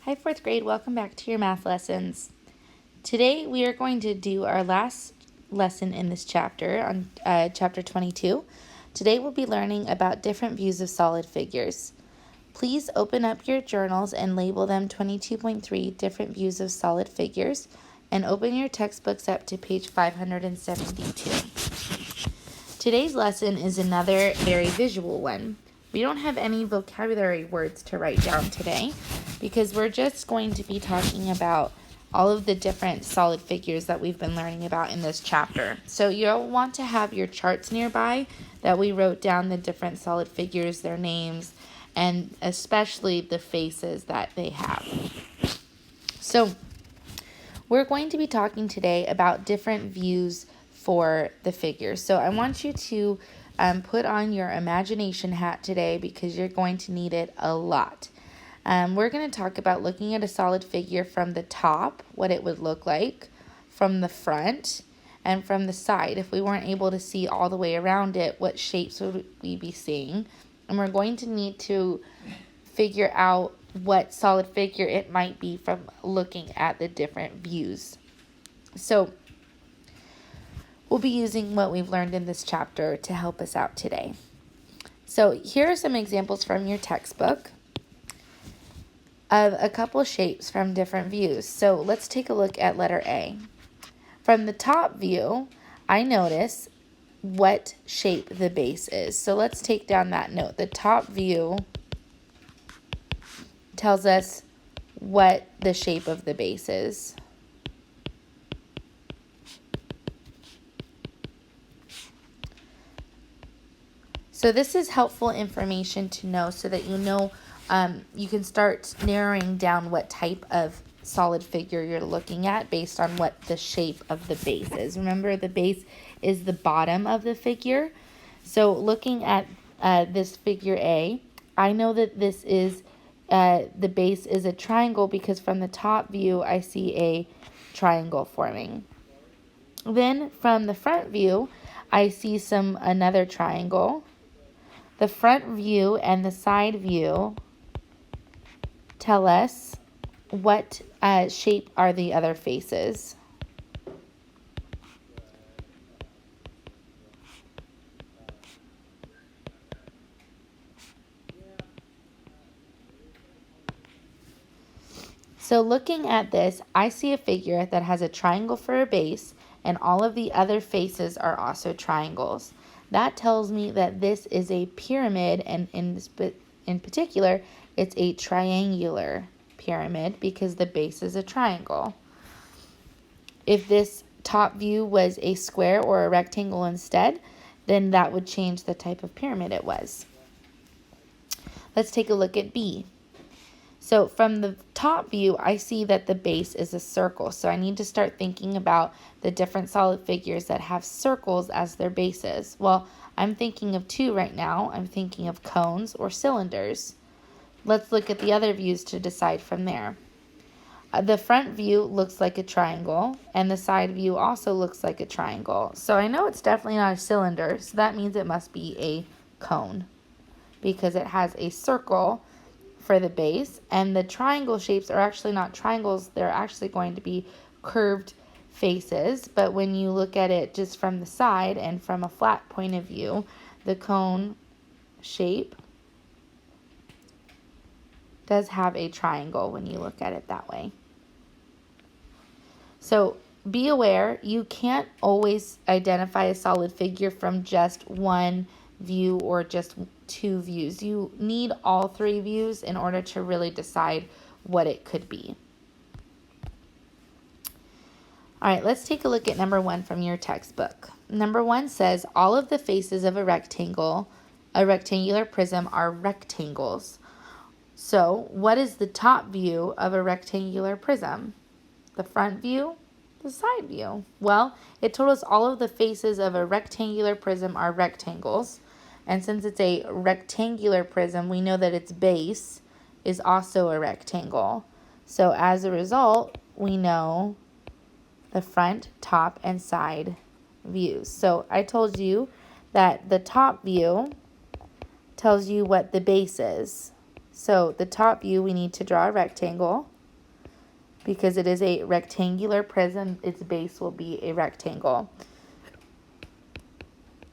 Hi, fourth grade. Welcome back to your math lessons. Today we are going to do our last lesson in this chapter on chapter 22. Today we'll be learning about different views of solid figures. Please open up your journals and label them 22.3 different views of solid figures and open your textbooks up to page 572. Today's lesson is another very visual one. We don't have any vocabulary words to write down today because we're just going to be talking about all of the different solid figures that we've been learning about in this chapter. So you'll want to have your charts nearby that we wrote down the different solid figures, their names, and especially the faces that they have. So we're going to be talking today about different views for the figures. So I want you to put on your imagination hat today because you're going to need it a lot. We're going to talk about looking at a solid figure from the top, what it would look like, from the front, and from the side. If we weren't able to see all the way around it, what shapes would we be seeing? And we're going to need to figure out what solid figure it might be from looking at the different views. So we'll be using what we've learned in this chapter to help us out today. So here are some examples from your textbook of a couple shapes from different views. So let's take a look at letter A. From the top view, I notice what shape the base is. So let's take down that note. The top view tells us what the shape of the base is. So this is helpful information to know so that you know you can start narrowing down what type of solid figure you're looking at based on what the shape of the base is. Remember, the base is the bottom of the figure. So looking at this figure A, I know that this is the base is a triangle because from the top view I see a triangle forming. Then from the front view I see another triangle. The front view and the side view tell us what shape are the other faces. So looking at this, I see a figure that has a triangle for a base and all of the other faces are also triangles. That tells me that this is a pyramid, and in particular, it's a triangular pyramid because the base is a triangle. If this top view was a square or a rectangle instead, then that would change the type of pyramid it was. Let's take a look at B. So from the top view, I see that the base is a circle. So I need to start thinking about the different solid figures that have circles as their bases. Well, I'm thinking of two right now. I'm thinking of cones or cylinders. Let's look at the other views to decide from there. The front view looks like a triangle, and the side view also looks like a triangle. So I know it's definitely not a cylinder, so that means it must be a cone because it has a circle for the base, and the triangle shapes are actually not triangles. They're actually going to be curved faces, but when you look at it just from the side and from a flat point of view, the cone shape does have a triangle when you look at it that way. So be aware, you can't always identify a solid figure from just one view or just two views. You need all three views in order to really decide what it could be. All right, let's take a look at number 1 from your textbook. Number 1 says all of the faces of a rectangular prism are rectangles. So what is the top view of a rectangular prism? The front view? The side view? Well, it told us all of the faces of a rectangular prism are rectangles. And since it's a rectangular prism, we know that its base is also a rectangle. So as a result, we know the front, top, and side views. So I told you that the top view tells you what the base is. So the top view, we need to draw a rectangle. because it is a rectangular prism, its base will be a rectangle.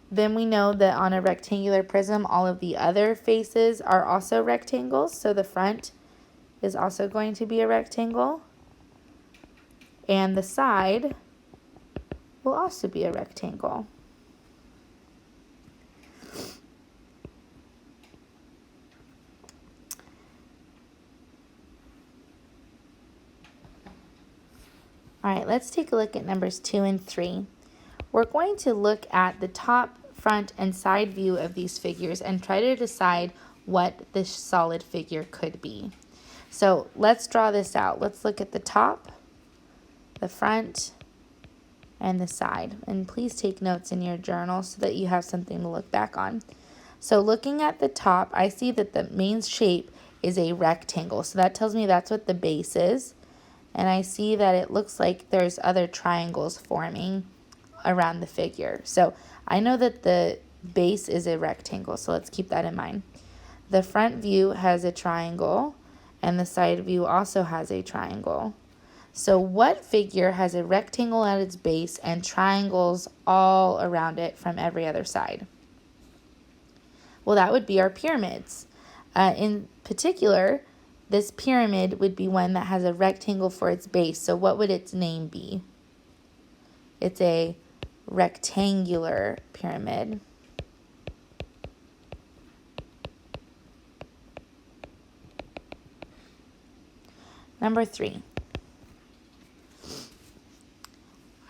Then we know that on a rectangular prism, all of the other faces are also rectangles. So the front is also going to be a rectangle. And the side will also be a rectangle. All right, let's take a look at numbers 2 and 3. We're going to look at the top, front, and side view of these figures and try to decide what this solid figure could be. So let's draw this out. Let's look at the top, the front, and the side. And please take notes in your journal so that you have something to look back on. So looking at the top, I see that the main shape is a rectangle. So that tells me that's what the base is. And I see that it looks like there's other triangles forming around the figure. So I know that the base is a rectangle, so let's keep that in mind. The front view has a triangle, and the side view also has a triangle. So what figure has a rectangle at its base and triangles all around it from every other side? Well, that would be our pyramids. In particular, this pyramid would be one that has a rectangle for its base. So what would its name be? It's a rectangular pyramid. Number 3.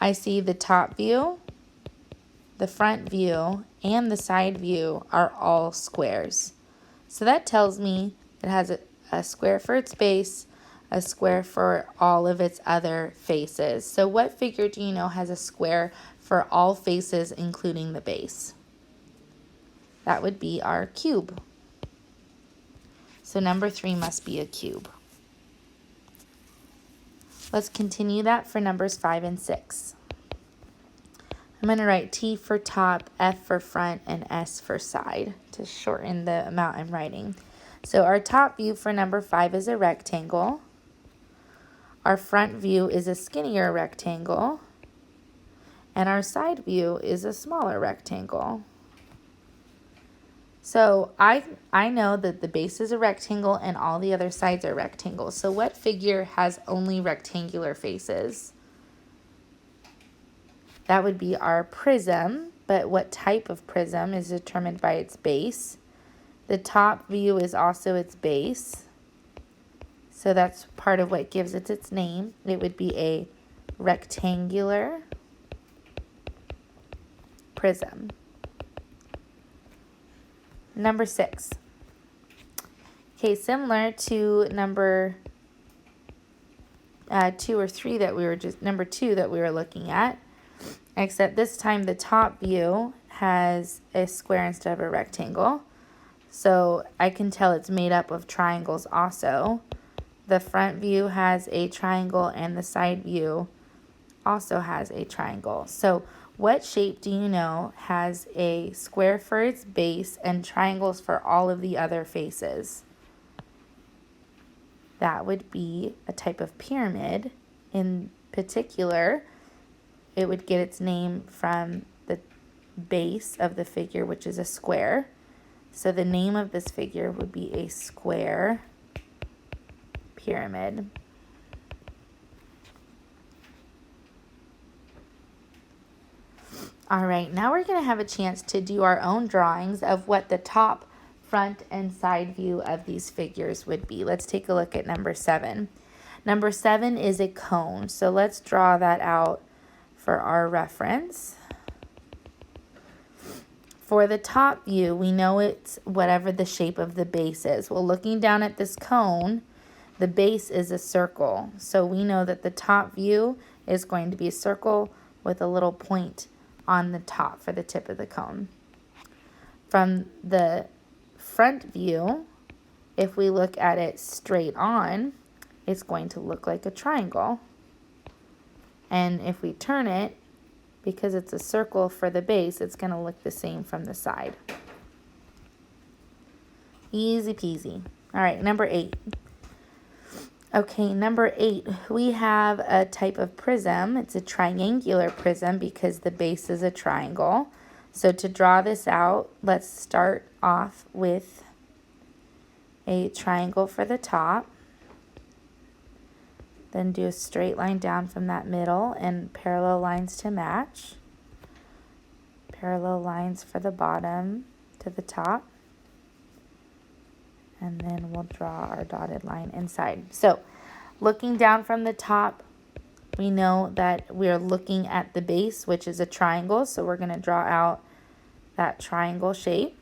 I see the top view, the front view, and the side view are all squares. So that tells me it has a square for its base, a square for all of its other faces. So what figure do you know has a square for all faces, including the base? That would be our cube. So number 3 must be a cube. Let's continue that for numbers 5 and 6. I'm going to write T for top, F for front, and S for side to shorten the amount I'm writing. So our top view for number 5 is a rectangle. Our front view is a skinnier rectangle. And our side view is a smaller rectangle. So I know that the base is a rectangle and all the other sides are rectangles. So what figure has only rectangular faces? That would be our prism, but what type of prism is determined by its base. The top view is also its base. So that's part of what gives it its name. It would be a rectangular prism. Number 6. Okay, similar to number 2 or 3 that we were number 2 that we were looking at, except this time the top view has a square instead of a rectangle. So I can tell it's made up of triangles also. The front view has a triangle and the side view also has a triangle. So what shape do you know has a square for its base and triangles for all of the other faces? That would be a type of pyramid. In particular, it would get its name from the base of the figure, which is a square. So the name of this figure would be a square pyramid. All right, now we're going to have a chance to do our own drawings of what the top, front, and side view of these figures would be. Let's take a look at number 7. Number 7 is a cone, so let's draw that out for our reference. For the top view, we know it's whatever the shape of the base is. Well, looking down at this cone, the base is a circle. So we know that the top view is going to be a circle with a little point on the top for the tip of the cone. From the front view, if we look at it straight on, it's going to look like a triangle. And if we turn it, because it's a circle for the base, it's going to look the same from the side. Easy peasy. All right, number 8. Okay, number 8, we have a type of prism. It's a triangular prism because the base is a triangle. So to draw this out, let's start off with a triangle for the top. Then do a straight line down from that middle and parallel lines to match. Parallel lines for the bottom to the top. And then we'll draw our dotted line inside. So looking down from the top, we know that we're looking at the base, which is a triangle. So we're going to draw out that triangle shape.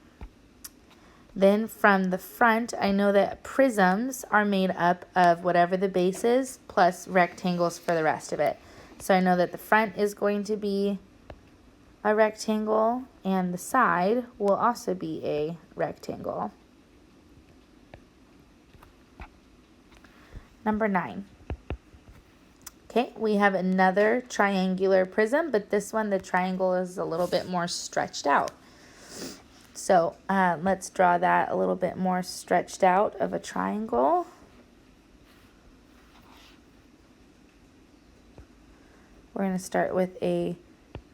Then from the front, I know that prisms are made up of whatever the base is plus rectangles for the rest of it. So I know that the front is going to be a rectangle and the side will also be a rectangle. Number 9. Okay, we have another triangular prism, but this one, the triangle is a little bit more stretched out. So let's draw that a little bit more stretched out of a triangle. We're going to start with a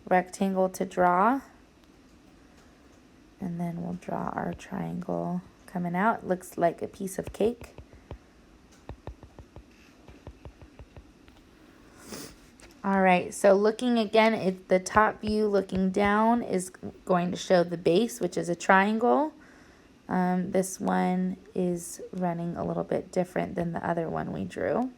rectangle to draw. And then we'll draw our triangle coming out. It looks like a piece of cake. All right, so looking again, the top view looking down is going to show the base, which is a triangle. This one is running a little bit different than the other one we drew.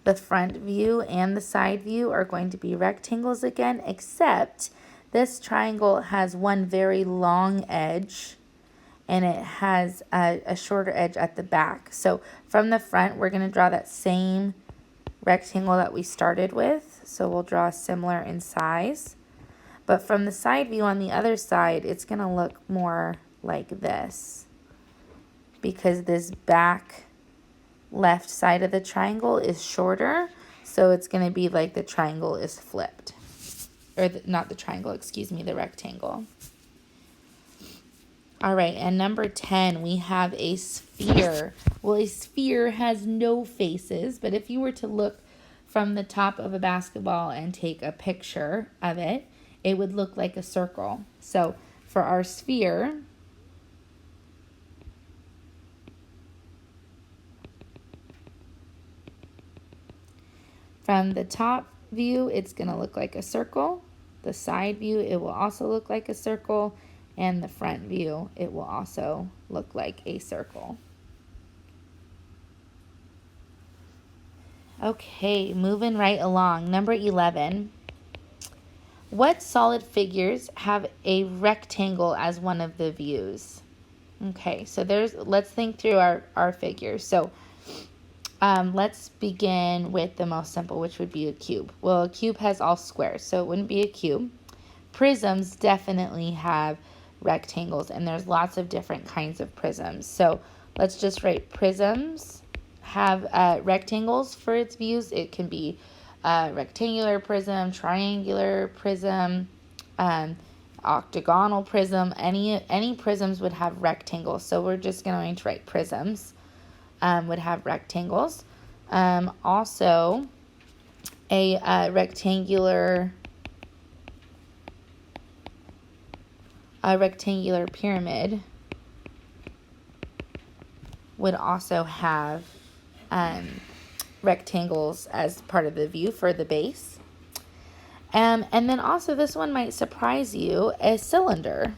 The front view and the side view are going to be rectangles again, except this triangle has one very long edge and it has a shorter edge at the back. So from the front, we're going to draw that same rectangle that we started with. So we'll draw similar in size. But from the side view on the other side, it's going to look more like this because this back left side of the triangle is shorter. So it's going to be like the triangle is flipped. Or not the triangle, excuse me, the rectangle. All right, and number 10, we have a sphere. Well, a sphere has no faces, but if you were to look from the top of a basketball and take a picture of it, it would look like a circle. So for our sphere, from the top view, it's going to look like a circle. The side view, it will also look like a circle. And the front view, it will also look like a circle. Okay, moving right along. Number 11. What solid figures have a rectangle as one of the views? Okay, so let's think through our figures. So let's begin with the most simple, which would be a cube. Well, a cube has all squares, so it wouldn't be a cube. Prisms definitely have rectangles, and there's lots of different kinds of prisms. So let's just write prisms have rectangles for its views. It can be rectangular prism, triangular prism, octagonal prism. Any prisms would have rectangles. So we're just going to write prisms would have rectangles. Also, a rectangular pyramid would also have rectangles as part of the view for the base. And then also this one might surprise you, a cylinder.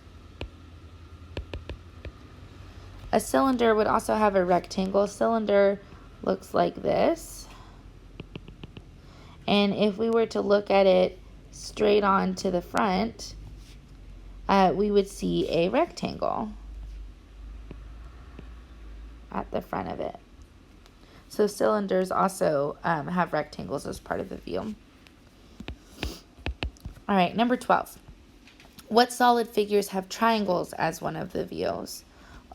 A cylinder would also have a rectangle. A cylinder looks like this. And if we were to look at it straight on to the front, we would see a rectangle at the front of it. So cylinders also have rectangles as part of the view. All right, number 12. What solid figures have triangles as one of the views?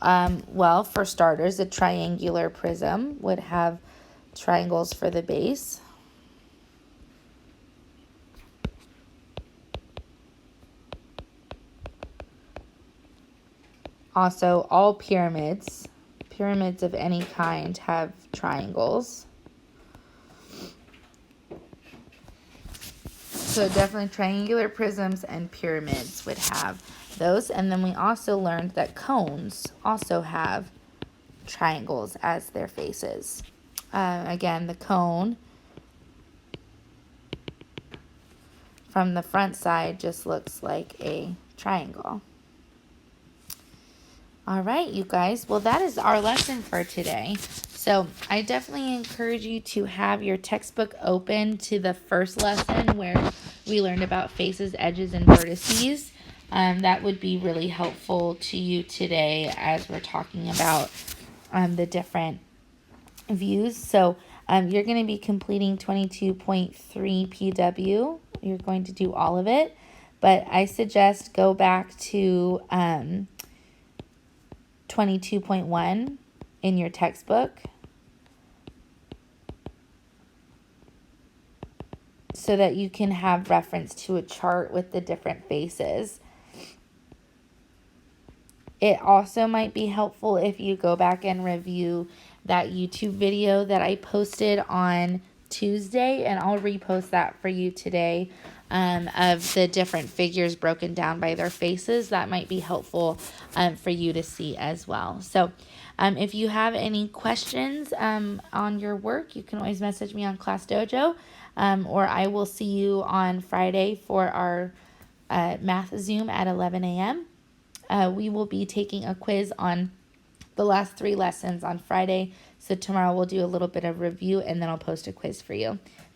Well, for starters, a triangular prism would have triangles for the base. Also, all pyramids pyramids of any kind have triangles. So definitely triangular prisms and pyramids would have those. And then we also learned that cones also have triangles as their faces. Again, the cone from the front side just looks like a triangle. All right, you guys. Well, that is our lesson for today. So I definitely encourage you to have your textbook open to the first lesson where we learned about faces, edges, and vertices. That would be really helpful to you today as we're talking about the different views. So you're going to be completing 22.3 PW. You're going to do all of it. But I suggest go back to 22.1 in your textbook so that you can have reference to a chart with the different faces. It also might be helpful if you go back and review that YouTube video that I posted on Tuesday, and I'll repost that for you today, of the different figures broken down by their faces. That might be helpful for you to see as well. So if you have any questions on your work, you can always message me on Class Dojo, or I will see you on Friday for our math Zoom at 11 a.m. We will be taking a quiz on the last 3 lessons on Friday. So tomorrow we'll do a little bit of review, and then I'll post a quiz for you.